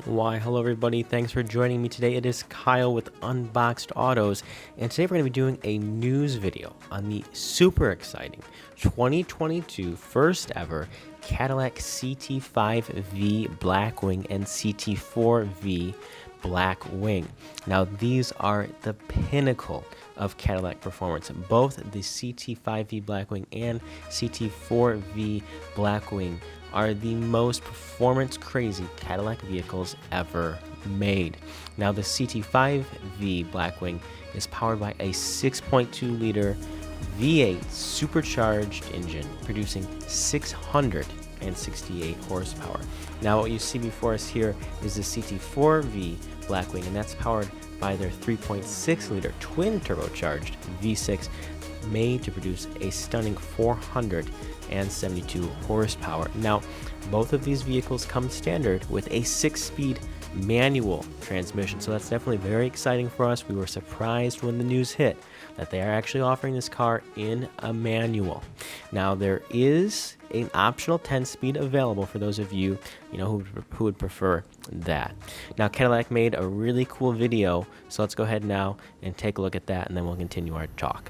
Why, hello everybody, thanks for joining me today. It is Kyle with Unboxed Autos, and today we're going to be doing a news video on the super exciting 2022 first ever Cadillac CT5-V Blackwing and CT4-V Blackwing. Now these are the pinnacle of Cadillac performance. Both the CT5-V Blackwing and CT4-V Blackwing are the most performance crazy Cadillac vehicles ever made. Now the CT5-V Blackwing is powered by a 6.2 liter V8 supercharged engine producing 668 horsepower. Now what you see before us here is the CT4-V Blackwing, and that's powered by their 3.6 liter twin turbocharged V6 made to produce a stunning 472 horsepower. Now, both of these vehicles come standard with a 6-speed manual transmission, so that's definitely very exciting for us. We were surprised when the news hit that they are actually offering this car in a manual. Now, there is an optional 10-speed available for those of you, who would prefer that. Now, Cadillac made a really cool video, so let's go ahead now and take a look at that, and then we'll continue our talk.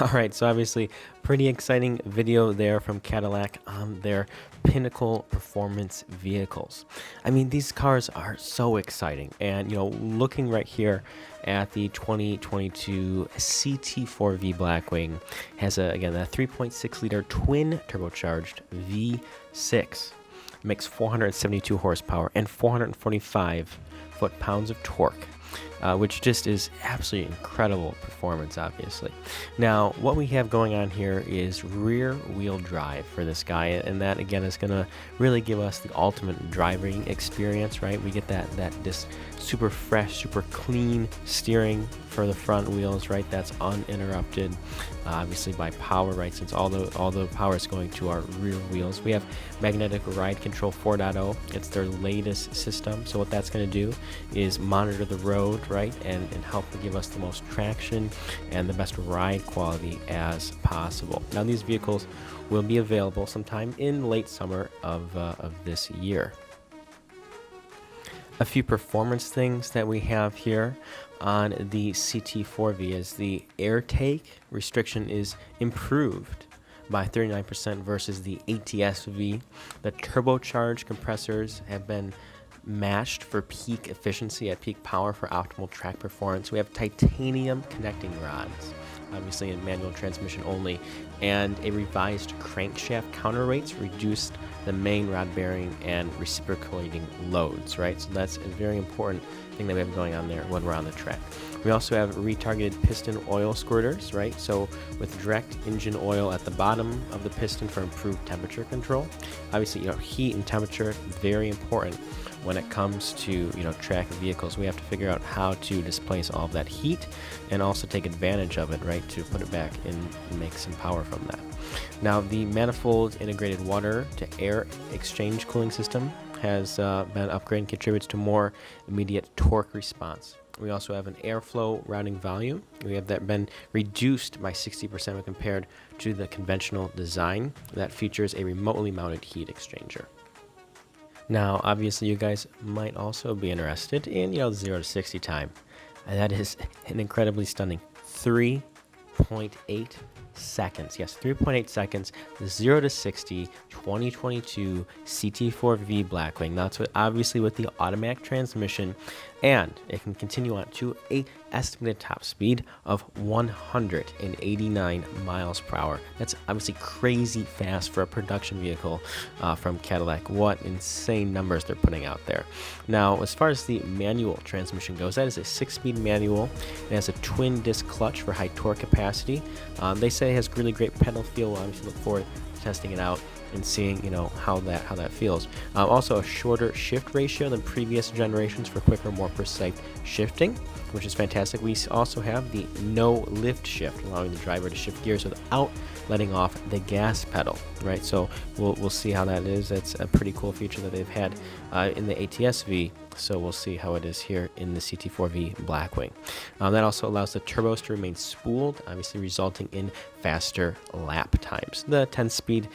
Alright, so obviously pretty exciting video there from Cadillac on their pinnacle performance vehicles. I mean, these cars are so exciting, and looking right here at the 2022 CT4-V Blackwing has again that 3.6 liter twin turbocharged V6, makes 472 horsepower and 445 foot-pounds of torque. Which just is absolutely incredible performance, obviously. Now, what we have going on here is rear-wheel drive for this guy, and that, again, is going to really give us the ultimate driving experience, right? We get this super fresh, super clean steering for the front wheels, right? That's uninterrupted, obviously, by power, right? Since all the power is going to our rear wheels. We have Magnetic Ride Control 4.0. It's their latest system, so what that's going to do is monitor the road, right, and help to give us the most traction and the best ride quality as possible. Now, these vehicles will be available sometime in late summer of this year. A few performance things that we have here on the CT4-V is the air take restriction is improved by 39% versus the ATS-V. The turbocharged compressors have been matched for peak efficiency at peak power for optimal track performance. We have titanium connecting rods, obviously in manual transmission only, and a revised crankshaft counter rates reduced the main rod bearing and reciprocating loads, right? So that's a very important thing that we have going on there when we're on the track. We also have retargeted piston oil squirters, right? So with direct engine oil at the bottom of the piston for improved temperature control. Obviously, heat and temperature, very important when it comes to track vehicles. We have to figure out how to displace all of that heat and also take advantage of it, right, to put it back and make some power from that. Now, the manifold integrated water to air exchange cooling system has been upgraded and contributes to more immediate torque response. We also have an airflow routing volume. We have that been reduced by 60% when compared to the conventional design that features a remotely mounted heat exchanger. Now, obviously, you guys might also be interested in 0 to 60 time. And that is an incredibly stunning 3.8 seconds. Yes, 3.8 seconds, 0 to 60, 2022 CT4-V Blackwing. That's what, obviously, with the automatic transmission, and it can continue on to a estimated top speed of 189 miles per hour. That's obviously crazy fast for a production vehicle from Cadillac. What insane numbers they're putting out there. Now, as far as the manual transmission goes, that is a 6-speed manual. It has a twin disc clutch for high torque capacity. They say it has really great pedal feel. We'll obviously look forward to testing it out and seeing, how that feels. Also a shorter shift ratio than previous generations for quicker, more precise shifting, which is fantastic. We also have the no lift shift, allowing the driver to shift gears without letting off the gas pedal, right? So we'll see how that is. That's a pretty cool feature that they've had in the ATS-V. So we'll see how it is here in the CT4-V Blackwing. That also allows the turbos to remain spooled, obviously resulting in faster lap times. The 10-speed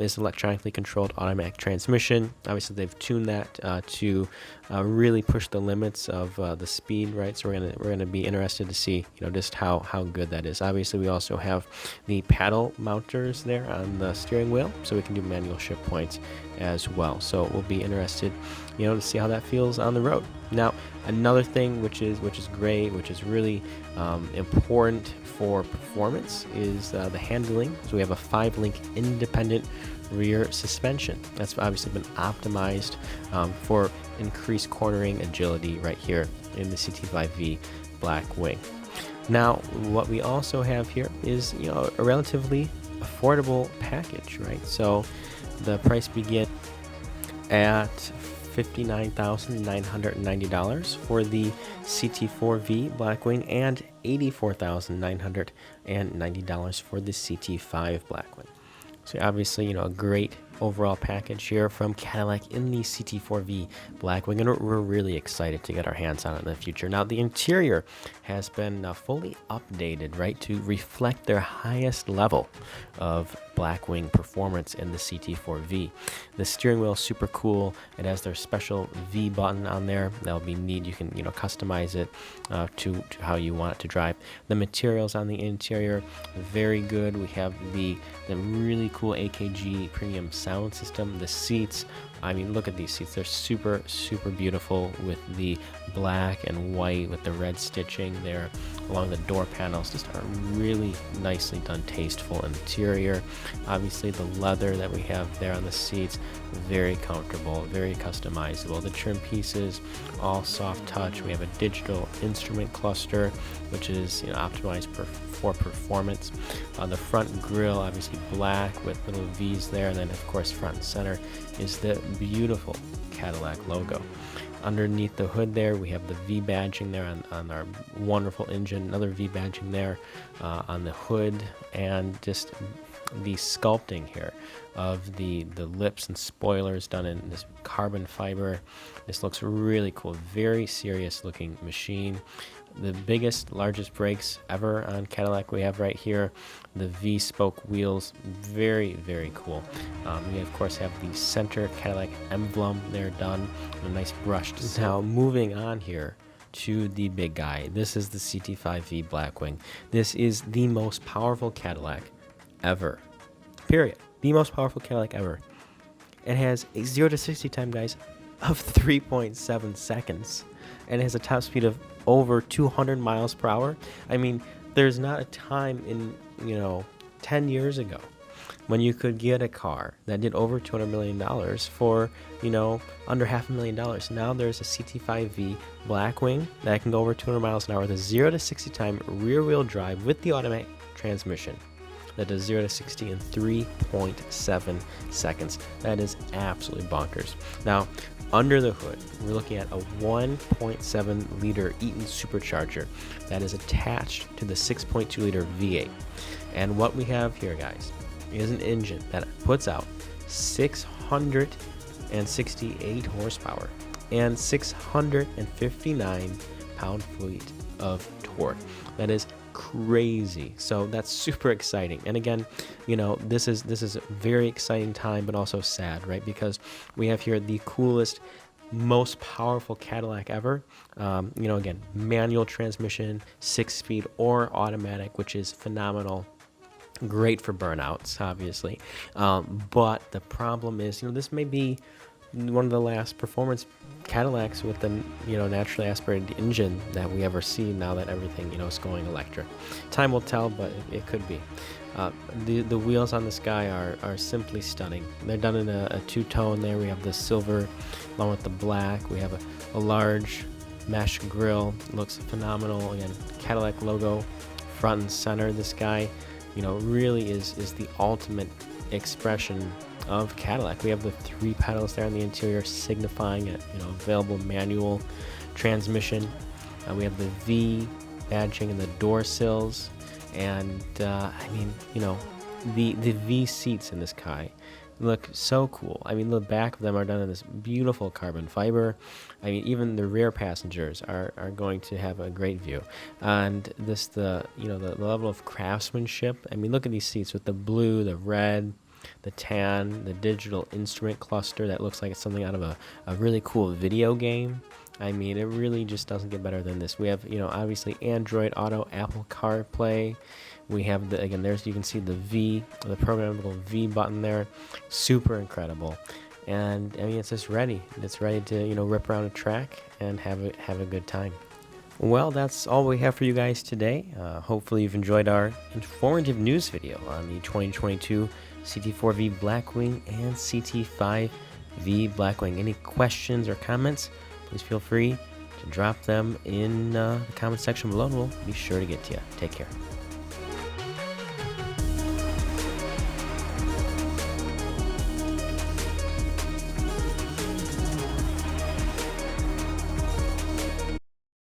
is electronically controlled automatic transmission. Obviously, they've tuned that to really push the limits of the speed, right? So we're gonna be interested to see, just how good that is. Obviously, we also have the paddle mounters there on the steering wheel, so we can do manual shift points as well. So we'll be interested, to see how that feels on the road. Now, another thing which is great, which is really important for performance, is the handling. So we have a 5-link independent rear suspension. That's obviously been optimized for increased cornering agility right here in the CT5-V Blackwing. Now, what we also have here is, a relatively affordable package, right? So the price begins at $59,990 for the CT4-V Blackwing and $84,990 for the CT5 Blackwing. So obviously, a great overall package here from Cadillac in the CT4-V Blackwing, and we're really excited to get our hands on it in the future. Now, the interior has been fully updated, right, to reflect their highest level of Blackwing performance in the CT4-V. The steering wheel is super cool. It has their special V button on there. That'll be neat. You can, customize it to how you want it to drive. The materials on the interior, very good. We have the really cool AKG premium sound system. The seats, I mean, look at these seats. They're super, super beautiful with the black and white with the red stitching there along the door panels. Just a really nicely done, tasteful interior. Obviously, the leather that we have there on the seats, very comfortable, very customizable. The trim pieces, all soft touch. We have a digital instrument cluster, which is optimized for performance. The front grille, obviously black with little V's there, and then of course front and center is the beautiful Cadillac logo. Underneath the hood there, we have the V badging there on our wonderful engine, another V badging there on the hood, and just the sculpting here of the lips and spoilers done in this carbon fiber. This looks really cool. Very serious looking machine. The biggest, largest brakes ever on Cadillac we have right here. The V-spoke wheels, very, very cool. We of course have the center Cadillac emblem there done, a nice brushed. Now moving on here to the big guy. This is the CT5-V Blackwing. This is the most powerful Cadillac ever. Period. The most powerful Cadillac ever. It has a 0 to 60 time, guys, of 3.7 seconds. And it has a top speed of over 200 miles per hour. I mean, there's not a time in, 10 years ago when you could get a car that did over $200 million for, under $500,000. Now there's a CT5-V Blackwing that can go over 200 miles an hour with a 0 to 60 time rear wheel drive with the automatic transmission that does 0 to 60 in 3.7 seconds. That is absolutely bonkers. Now, under the hood, we're looking at a 1.7 liter Eaton supercharger that is attached to the 6.2 liter V8. And what we have here, guys, is an engine that puts out 668 horsepower and 659 pound-feet of torque. That is crazy. So that's super exciting. And again, this is a very exciting time, but also sad, right? Because we have here the coolest, most powerful Cadillac ever. Again, manual transmission, 6-speed or automatic, which is phenomenal. Great for burnouts, obviously. But the problem is, this may be one of the last performance Cadillacs with the naturally aspirated engine that we ever see, now that everything is going electric. Time will tell, but it could be. The wheels on this guy are simply stunning. They're done in a two-tone there. We have the silver along with the black. We have a large mesh grille. Looks phenomenal. Again, Cadillac logo front and center. This guy really is the ultimate expression of Cadillac. We have the 3 pedals there on the interior, signifying a available manual transmission. We have the V badging in the door sills, and the V seats in this guy look so cool. I mean, the back of them are done in this beautiful carbon fiber. I mean, even the rear passengers are going to have a great view. And the level of craftsmanship. I mean, look at these seats with the blue, the red, the tan, the digital instrument cluster that looks like it's something out of a really cool video game. I mean, it really just doesn't get better than this. We have, obviously Android Auto, Apple CarPlay. We have you can see the V, the programmable V button there. Super incredible. And I mean, it's just ready. It's ready to, rip around a track and have a good time. Well, that's all we have for you guys today. Hopefully you've enjoyed our informative news video on the 2022 CT4-V Blackwing and CT5-V Blackwing. Any questions or comments, please feel free to drop them in the comment section below, and we'll be sure to get to you. Take care.